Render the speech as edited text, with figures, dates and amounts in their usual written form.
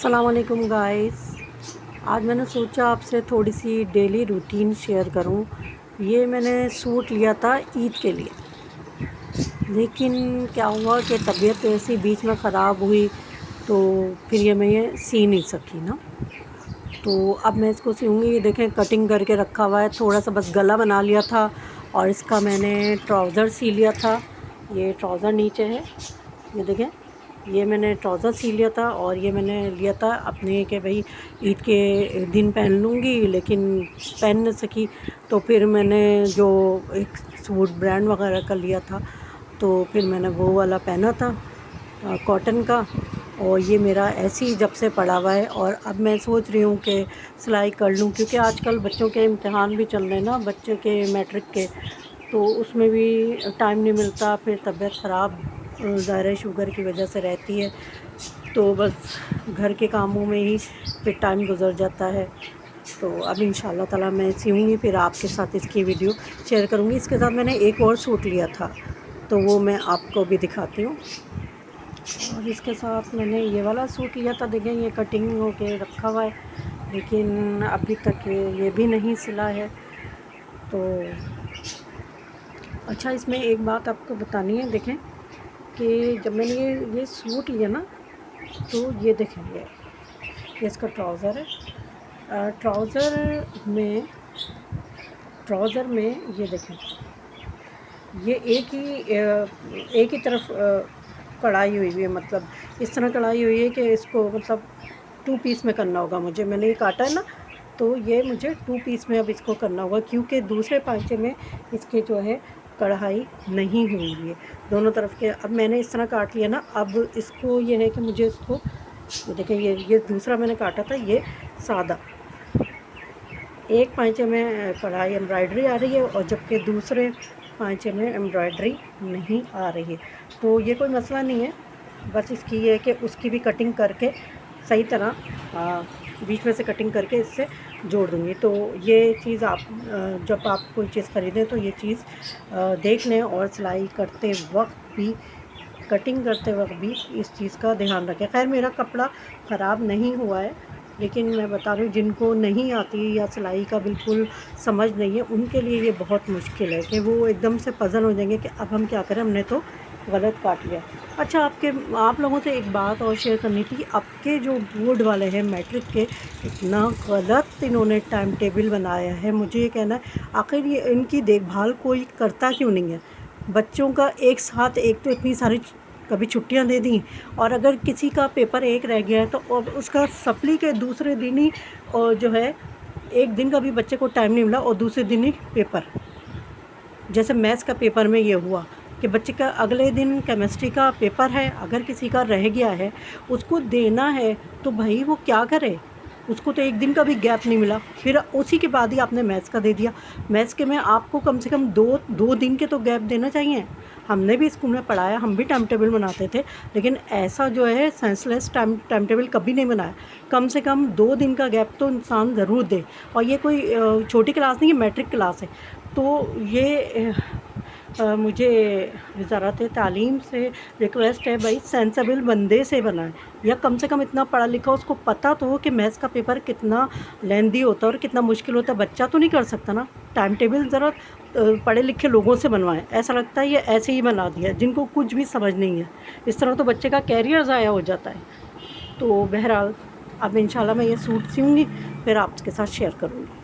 अस्सलाम वालेकुम गाइस। आज मैंने सोचा आपसे थोड़ी सी डेली रूटीन शेयर करूं। ये मैंने सूट लिया था ईद के लिए, लेकिन क्या हुआ कि तबीयत ऐसी बीच में ख़राब हुई तो फिर ये मैं ये सी नहीं सकी ना। तो अब मैं इसको सिलूँगी। ये देखें कटिंग करके रखा हुआ है, थोड़ा सा बस गला बना लिया था और इसका मैंने ट्राउज़र सी लिया था। ये ट्राउज़र नीचे है, ये देखें, ये मैंने ट्राउज़र सी लिया था और ये मैंने लिया था अपने कि भाई ईद के दिन पहन लूँगी, लेकिन पहन न सकी। तो फिर मैंने जो एक सूट ब्रांड वगैरह का लिया था तो फिर मैंने वो वाला पहना था कॉटन का। और ये मेरा ऐसे ही जब से पड़ा हुआ है और अब मैं सोच रही हूँ कि सिलाई कर लूँ, क्योंकि आजकल बच्चों के इम्तिहान भी चल रहे हैं ना, बच्चे के मैट्रिक के, तो उसमें भी टाइम नहीं मिलता। फिर तबीयत ख़राब ज़ाहिर शुगर की वजह से रहती है, तो बस घर के कामों में ही फिर टाइम गुजर जाता है। तो अब इंशाल्लाह ताला मैं सीऊँगी, फिर आपके साथ इसकी वीडियो शेयर करूँगी। इसके साथ मैंने एक और सूट लिया था तो वो मैं आपको भी दिखाती हूँ। और इसके साथ मैंने ये वाला सूट लिया था, देखें ये कटिंग हो के रखा हुआ है, लेकिन अभी तक ये भी नहीं सिला है। तो अच्छा, इसमें एक बात आपको बतानी है, देखें कि जब मैंने ये सूट लिया ना, तो ये देखें ये इसका ट्राउज़र है। ट्राउज़र में ये देखें, ये एक ही तरफ कढ़ाई हुई है, मतलब इस तरह कढ़ाई हुई है कि इसको मतलब 2 पीस में करना होगा मुझे। मैंने ये काटा है ना, तो ये मुझे 2 पीस में अब इसको करना होगा, क्योंकि दूसरे पांचे में इसके जो है कढ़ाई नहीं हुई है दोनों तरफ के। अब मैंने इस तरह काट लिया ना, अब इसको ये है कि मुझे इसको, ये देखें, ये दूसरा मैंने काटा था, ये सादा, एक पांचे में कढ़ाई एम्ब्रॉयडरी आ रही है और जबकि दूसरे पांचे में एम्ब्रॉयडरी नहीं आ रही है। तो ये कोई मसला नहीं है, बस इसकी ये है कि उसकी भी कटिंग करके सही तरह बीच में से कटिंग करके इससे जोड़ दूँगी। तो ये चीज़ आप जब आप कोई चीज़ ख़रीदें तो ये चीज़ देख लें, और सिलाई करते वक्त भी, कटिंग करते वक्त भी इस चीज़ का ध्यान रखें। खैर मेरा कपड़ा ख़राब नहीं हुआ है, लेकिन मैं बता रही हूँ जिनको नहीं आती या सिलाई का बिल्कुल समझ नहीं है, उनके लिए ये बहुत मुश्किल है कि वो एकदम से पज़ल हो जाएंगे कि अब हम क्या करें, हमने तो गलत काट लिया। अच्छा, आप लोगों से एक बात और शेयर करनी थी। आपके जो बोर्ड वाले हैं मैट्रिक के, इतना गलत इन्होंने टाइम टेबल बनाया है। मुझे ये कहना है, आखिर ये इनकी देखभाल कोई करता क्यों नहीं है? बच्चों का एक साथ, एक तो इतनी सारी कभी छुट्टियां दे दी, और अगर किसी का पेपर एक रह गया है तो उसका सप्ली के दूसरे दिन ही, और जो है एक दिन का भी बच्चे को टाइम नहीं मिला और दूसरे दिन ही पेपर। जैसे मैथ्स का पेपर में ये हुआ कि बच्चे का अगले दिन केमिस्ट्री का पेपर है, अगर किसी का रह गया है उसको देना है तो भाई वो क्या करे, उसको तो एक दिन का भी गैप नहीं मिला, फिर उसी के बाद ही आपने मैथ्स का दे दिया। मैथ्स के में आपको कम से कम दो दिन के तो गैप देना चाहिए। हमने भी स्कूल में पढ़ाया, हम भी टाइम टेबल बनाते थे, लेकिन ऐसा जो है सेंसलेस टाइम टेबल कभी नहीं बनाया। कम से कम 2 दिन का गैप तो इंसान ज़रूर दे। और ये कोई छोटी क्लास नहीं है, मैट्रिक क्लास है। तो ये मुझे वज़ारत तालीम से रिक्वेस्ट है, भाई सेंसेबल बंदे से बनाएं, या कम से कम इतना पढ़ा लिखा उसको पता तो हो कि मैथ्स का पेपर कितना लेंदी होता है और कितना मुश्किल होता है। बच्चा तो नहीं कर सकता ना। टाइम टेबल ज़रा पढ़े लिखे लोगों से बनवाएं। ऐसा लगता है ये ऐसे ही बना दिया, जिनको कुछ भी समझ नहीं है। इस तरह तो बच्चे का कैरियर ज़ाया हो जाता है। तो बहरहाल अब इंशाल्लाह मैं ये सूट सीऊँगी, फिर आपके साथ शेयर करूँगी।